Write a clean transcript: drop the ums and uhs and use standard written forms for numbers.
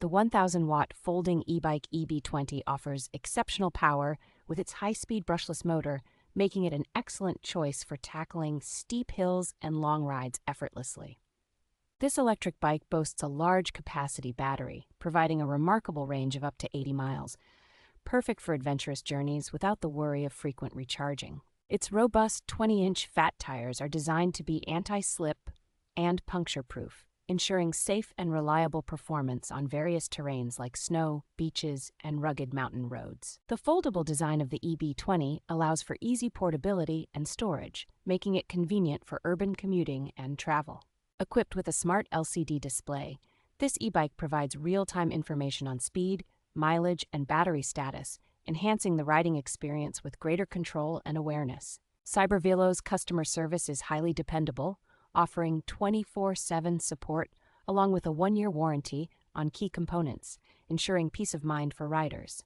The 1,000-watt folding e-bike EB-20 offers exceptional power with its high-speed brushless motor, making it an excellent choice for tackling steep hills and long rides effortlessly. This electric bike boasts a large capacity battery, providing a remarkable range of up to 80 miles, perfect for adventurous journeys without the worry of frequent recharging. Its robust 20-inch fat tires are designed to be anti-slip and puncture-proof, ensuring safe and reliable performance on various terrains like snow, beaches, and rugged mountain roads. The foldable design of the EB-20 allows for easy portability and storage, making it convenient for urban commuting and travel. Equipped with a smart LCD display, this e-bike provides real-time information on speed, mileage, and battery status, enhancing the riding experience with greater control and awareness. Cybervelo's customer service is highly dependable, offering 24/7 support along with a 1-year warranty on key components, ensuring peace of mind for riders.